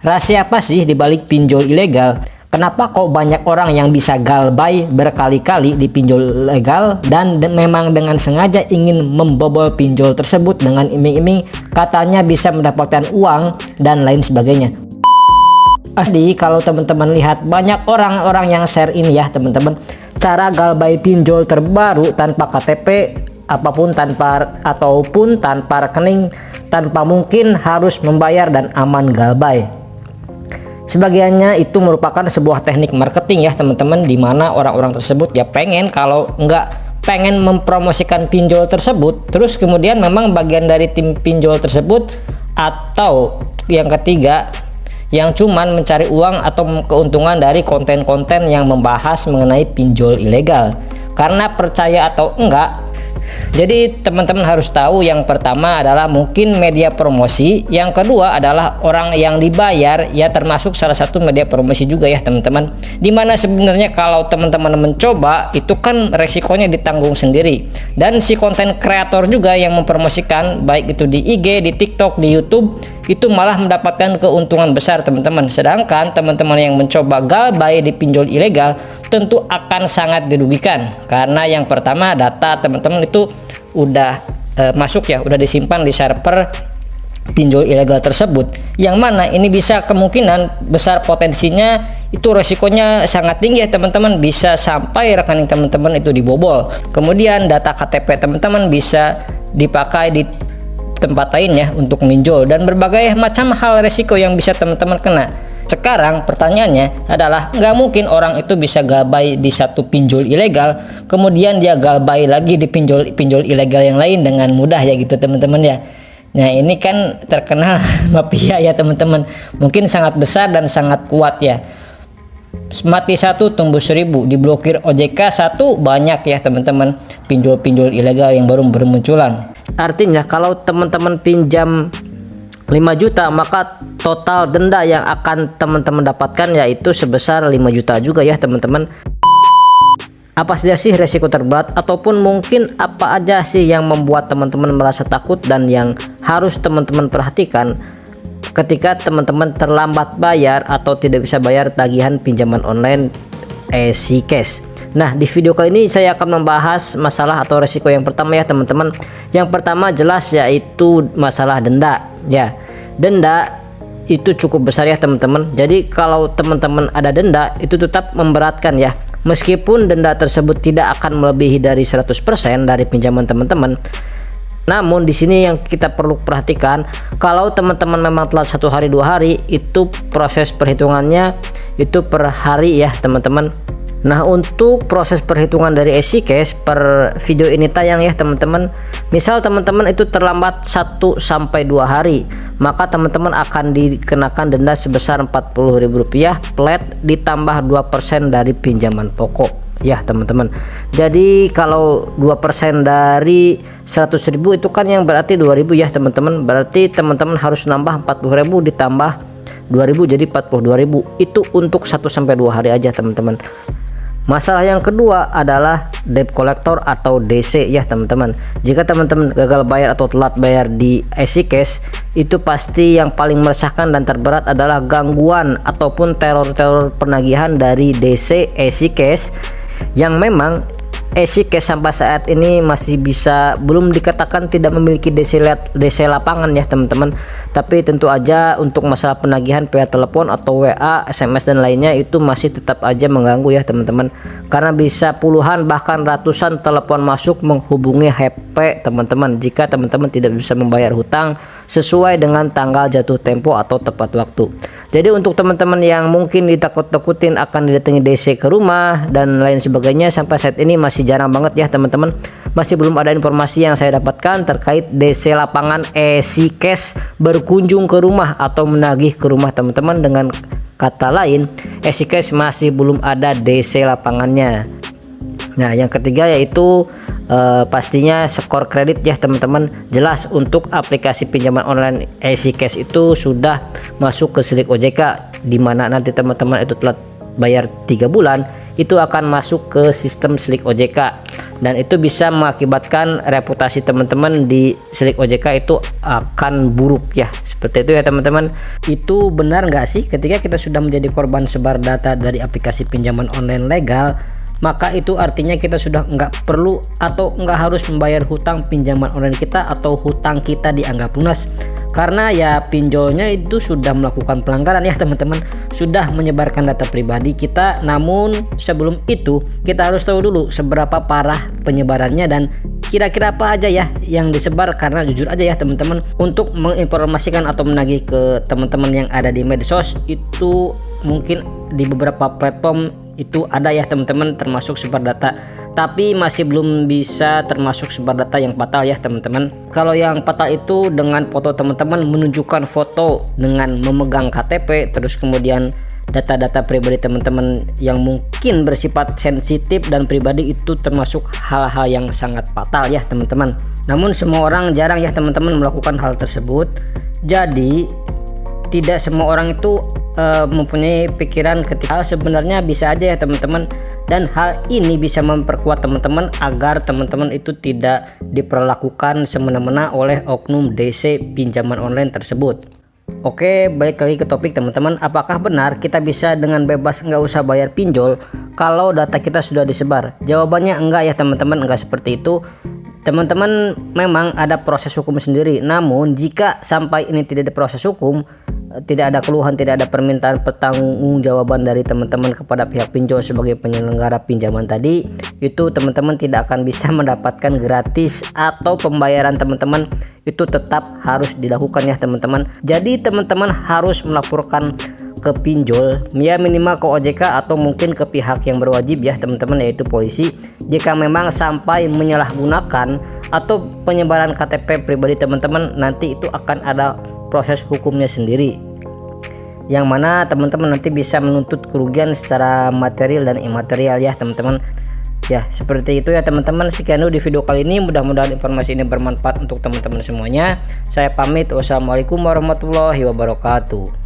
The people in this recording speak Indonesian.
Rahasia apa sih dibalik pinjol ilegal? Kenapa kok banyak orang yang bisa galbay berkali-kali di pinjol legal dan memang dengan sengaja ingin membobol pinjol tersebut dengan iming-iming katanya bisa mendapatkan uang dan lain sebagainya. Pasti kalau teman-teman lihat banyak orang-orang yang share ini ya teman-teman, cara galbay pinjol terbaru tanpa KTP ataupun tanpa rekening, tanpa mungkin harus membayar dan aman galbay. Sebagiannya itu merupakan sebuah teknik marketing ya teman-teman, dimana orang-orang tersebut ya kalau pengen mempromosikan pinjol tersebut, terus kemudian memang bagian dari tim pinjol tersebut, atau yang ketiga yang cuman mencari uang atau keuntungan dari konten-konten yang membahas mengenai pinjol ilegal. Karena percaya atau enggak, jadi teman-teman harus tahu, yang pertama adalah mungkin media promosi, yang kedua adalah orang yang dibayar, ya termasuk salah satu media promosi juga ya teman-teman, dimana sebenarnya kalau teman-teman mencoba itu kan resikonya ditanggung sendiri, dan si konten kreator juga yang mempromosikan baik itu di IG, di TikTok, di YouTube, itu malah mendapatkan keuntungan besar teman-teman. Sedangkan teman-teman yang mencoba galbay di pinjol ilegal tentu akan sangat dirugikan, karena yang pertama data teman-teman itu udah masuk ya, udah disimpan di server pinjol ilegal tersebut, yang mana ini bisa kemungkinan besar potensinya itu resikonya sangat tinggi ya teman-teman, bisa sampai rekening teman-teman itu dibobol. Kemudian data KTP teman-teman bisa dipakai di tempat lain ya untuk minjol, dan berbagai macam hal resiko yang bisa teman-teman kena. Sekarang pertanyaannya adalah, nggak mungkin orang itu bisa galbay di satu pinjol ilegal kemudian dia galbay lagi di pinjol ilegal yang lain dengan mudah ya gitu teman-teman ya. Nah ini kan terkenal mafia ya teman-teman, mungkin sangat besar dan sangat kuat ya. Mati satu tumbuh 1000, diblokir OJK satu, banyak ya teman-teman pinjol-pinjol ilegal yang baru bermunculan. Artinya kalau teman-teman pinjam 5 juta, maka total denda yang akan teman-teman dapatkan yaitu sebesar 5 juta juga ya teman-teman. Apa saja sih resiko terberat, ataupun mungkin apa aja sih yang membuat teman-teman merasa takut dan yang harus teman-teman perhatikan ketika teman-teman terlambat bayar atau tidak bisa bayar tagihan pinjaman online EasyCash. Nah di video kali ini saya akan membahas masalah atau resiko yang pertama ya teman-teman. Yang pertama jelas yaitu masalah denda ya. Denda itu cukup besar ya teman-teman. Jadi kalau teman-teman ada denda itu tetap memberatkan ya, meskipun denda tersebut tidak akan melebihi dari 100% dari pinjaman teman-teman. Namun di sini yang kita perlu perhatikan, kalau teman-teman memang telat 1 hari 2 hari, itu proses perhitungannya itu per hari ya teman-teman. Nah untuk proses perhitungan dari EasyCash per video ini tayang ya teman-teman, misal teman-teman itu terlambat 1 sampai 2 hari, maka teman-teman akan dikenakan denda sebesar Rp40.000 flat ditambah 2% dari pinjaman pokok ya teman-teman. Jadi kalau 2% dari 100.000 itu kan yang berarti 2.000 ya teman-teman, berarti teman-teman harus nambah 40.000 ditambah 2.000 jadi 42.000. Itu untuk 1 sampai 2 hari aja teman-teman. Masalah yang kedua adalah debt collector atau DC ya teman-teman. Jika teman-teman gagal bayar atau telat bayar di EasyCash, itu pasti yang paling meresahkan dan terberat adalah gangguan ataupun teror-teror penagihan dari DC EasyCash, yang memang EasyCash sampai saat ini masih belum dikatakan tidak memiliki DC lapangan ya teman-teman. Tapi tentu aja untuk masalah penagihan via telepon atau WA, SMS dan lainnya itu masih tetap aja mengganggu ya teman-teman, karena bisa puluhan bahkan ratusan telepon masuk menghubungi HP teman-teman jika teman-teman tidak bisa membayar hutang sesuai dengan tanggal jatuh tempo atau tepat waktu. Jadi untuk teman-teman yang mungkin ditakut-takutin akan didatangi DC ke rumah dan lain sebagainya, sampai saat ini masih jarang banget ya teman-teman. Masih belum ada informasi yang saya dapatkan terkait DC lapangan EasyCash berkunjung ke rumah atau menagih ke rumah teman-teman. Dengan kata lain, EasyCash masih belum ada DC lapangannya. Nah yang ketiga yaitu pastinya skor kredit ya teman-teman. Jelas untuk aplikasi pinjaman online EasyCash itu sudah masuk ke slick OJK, dimana nanti teman-teman itu telat bayar 3 bulan itu akan masuk ke sistem slick OJK. dan itu bisa mengakibatkan reputasi teman-teman di Slick OJK itu akan buruk ya, seperti itu ya teman-teman. Itu benar nggak sih ketika kita sudah menjadi korban sebar data dari aplikasi pinjaman online legal, maka itu artinya kita sudah nggak perlu atau nggak harus membayar hutang pinjaman online kita atau hutang kita dianggap lunas, karena ya pinjolnya itu sudah melakukan pelanggaran ya teman-teman, sudah menyebarkan data pribadi kita. Namun sebelum itu kita harus tahu dulu seberapa parah penyebarannya dan kira-kira apa aja ya yang disebar, karena jujur aja ya teman-teman, untuk menginformasikan atau menagih ke teman-teman yang ada di medsos itu mungkin di beberapa platform itu ada ya teman-teman, termasuk sebar data, tapi masih belum bisa termasuk sebar data yang fatal ya teman-teman. Kalau yang fatal itu dengan foto teman-teman menunjukkan foto dengan memegang KTP, terus kemudian data-data pribadi teman-teman yang mungkin bersifat sensitif dan pribadi, itu termasuk hal-hal yang sangat fatal ya teman-teman. Namun semua orang jarang ya teman-teman melakukan hal tersebut, jadi tidak semua orang itu mempunyai pikiran ketika sebenarnya bisa aja ya teman-teman, dan hal ini bisa memperkuat teman-teman agar teman-teman itu tidak diperlakukan semena-mena oleh oknum DC pinjaman online tersebut. Oke, balik lagi ke topik teman-teman, apakah benar kita bisa dengan bebas nggak usah bayar pinjol kalau data kita sudah disebar? Jawabannya enggak ya teman-teman, enggak seperti itu. Teman-teman, memang ada proses hukum sendiri, namun jika sampai ini tidak ada proses hukum, tidak ada keluhan, tidak ada permintaan pertanggungjawaban dari teman-teman kepada pihak pinjol sebagai penyelenggara pinjaman tadi, itu teman-teman tidak akan bisa mendapatkan gratis atau pembayaran teman-teman itu tetap harus dilakukan ya teman-teman. Jadi teman-teman harus melaporkan ke pinjol ya, minimal ke OJK atau mungkin ke pihak yang berwajib ya teman-teman, yaitu polisi, jika memang sampai menyalahgunakan atau penyebaran KTP pribadi teman-teman. Nanti itu akan ada proses hukumnya sendiri, yang mana teman-teman nanti bisa menuntut kerugian secara material dan imaterial ya teman-teman. Ya seperti itu ya teman-teman. Sekian dulu di video kali ini, mudah-mudahan informasi ini bermanfaat untuk teman-teman semuanya. Saya pamit, wassalamualaikum warahmatullahi wabarakatuh.